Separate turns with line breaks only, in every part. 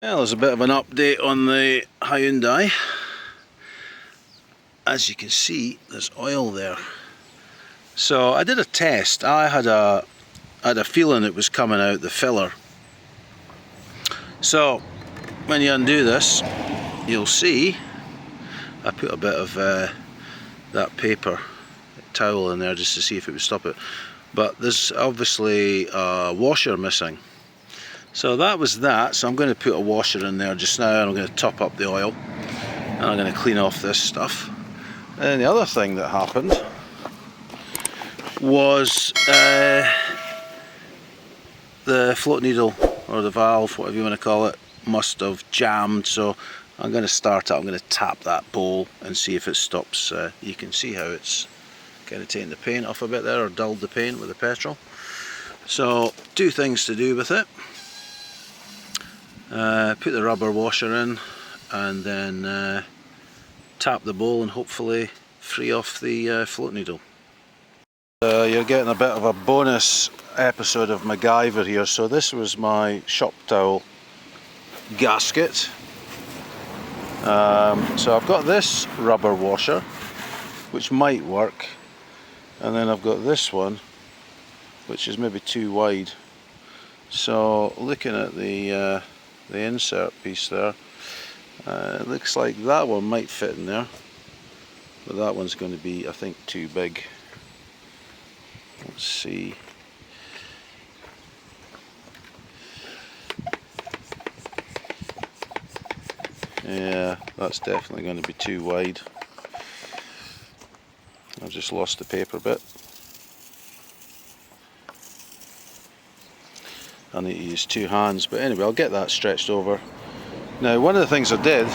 Well, there's a bit of an update on the Hyundai. As you can see, there's oil there. So I did a test. I had a feeling it was coming out the filler. So when you undo this, you'll see I put a bit of that paper towel in there just to see if it would stop it. But there's obviously a washer missing. So that was that, so I'm going to put a washer in there just now, and I'm going to top up the oil, and I'm going to clean off this stuff. And the other thing that happened was the float needle, or the valve, whatever you want to call it, must have jammed. So I'm going to start it, I'm going to tap that bowl and see if it stops. You can see how it's kind of taken the paint off a bit there, or dulled the paint with the petrol. So two things to do with it. Put the rubber washer in, and then tap the bowl and hopefully free off the float needle. You're getting a bit of a bonus episode of MacGyver here. So this was my shop towel gasket. So I've got this rubber washer, which might work, and then I've got this one, which is maybe too wide. So looking at the insert piece there, it looks like that one might fit in there, but that one's going to be, I think, too big. Let's see. Yeah, that's definitely going to be too wide. I've just lost the paper bit. I need to use two hands, but anyway, I'll get that stretched over. Now, one of the things I did,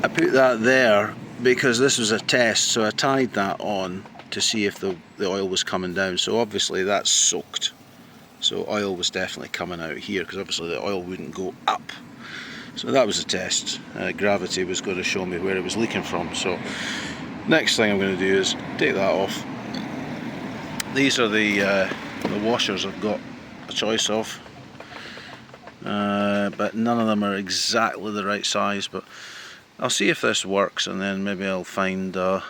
I put that there because this was a test, so I tied that on to see if the oil was coming down. So obviously that's soaked, so oil was definitely coming out here, because obviously the oil wouldn't go up. So that was a test. Gravity was going to show me where it was leaking from. So next thing I'm going to do is take that off. These are the washers I've got a choice of, but none of them are exactly the right size. But I'll see if this works, and then maybe I'll find the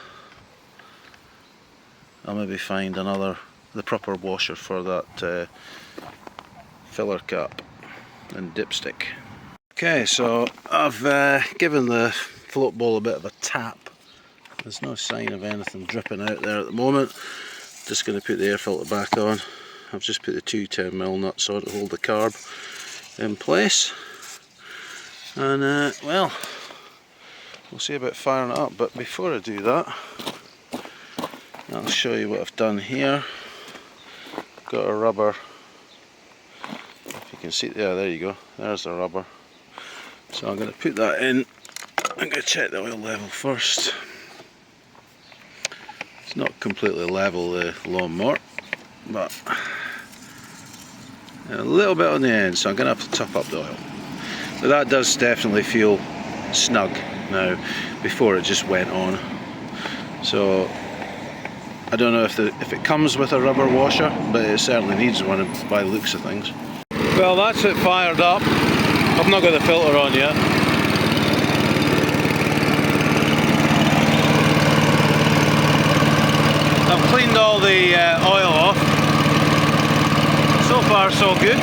proper washer for that filler cap and dipstick. Okay, so I've given the float bowl a bit of a tap. There's no sign of anything dripping out there at the moment. Just going to put the air filter back on. I've just put the two 10mm nuts on to hold the carb in place, and well, we'll see about firing it up. But before I do that, I'll show you what I've done here. Got a rubber, if you can see, yeah, there you go, there's the rubber. So I'm going to put that in. I'm going to check the oil level first. It's not completely level, the lawnmower, but a little bit on the end, so I'm going to have to top up the oil. But that does definitely feel snug now. Before it just went on. So I don't know if it comes with a rubber washer, but it certainly needs one by the looks of things. Well, that's it fired up. I've not got the filter on yet. I've cleaned all the oil off. So far so good.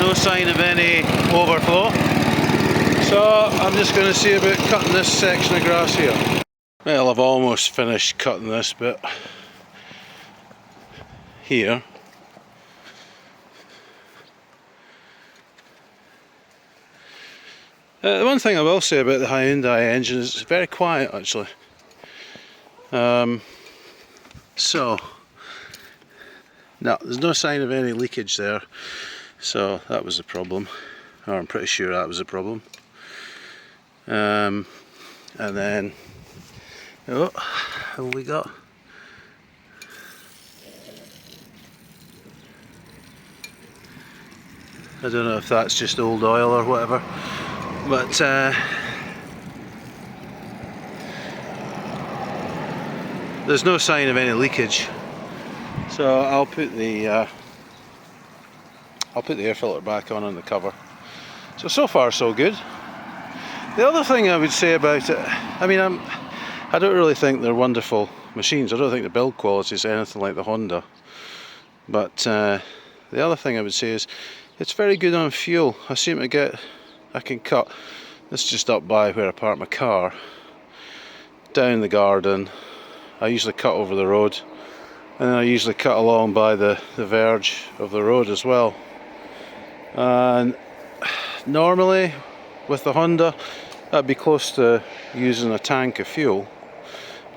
No sign of any overflow. So I'm just going to see about cutting this section of grass here. Well, I've almost finished cutting this bit here. The one thing I will say about the Hyundai engine is it's very quiet, actually. So no, there's no sign of any leakage there, so that was a problem, or I'm pretty sure that was a problem. And then, oh, what have we got? I don't know if that's just old oil or whatever, but there's no sign of any leakage. So I'll put the air filter back on the cover. So far so good. The other thing I would say about it, I mean, I don't really think they're wonderful machines. I don't think the build quality is anything like the Honda. But the other thing I would say is it's very good on fuel. I can cut, this is just up by where I park my car, down the garden. I usually cut over the road, and then I usually cut along by the verge of the road as well. And normally with the Honda that'd be close to using a tank of fuel,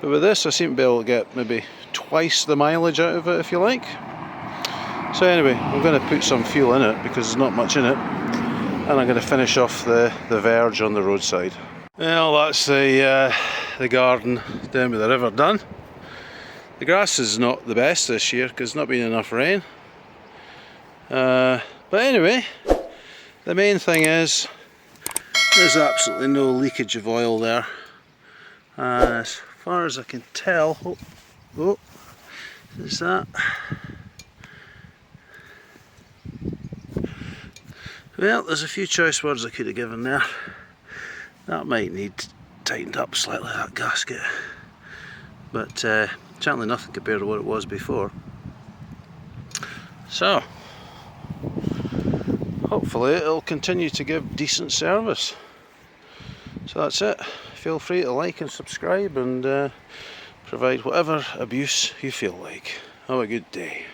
but with this I seem to be able to get maybe twice the mileage out of it, if you like. So anyway, I'm going to put some fuel in it because there's not much in it, and I'm going to finish off the verge on the roadside. Well, that's the garden down by the river done. The grass is not the best this year because there's not been enough rain. But anyway, the main thing is there's absolutely no leakage of oil there. As far as I can tell, is that? Well, there's a few choice words I could have given there. That might need tightened up slightly, that gasket. But certainly nothing compared to what it was before. So, hopefully it'll continue to give decent service. So that's it. Feel free to like and subscribe and provide whatever abuse you feel like. Have a good day.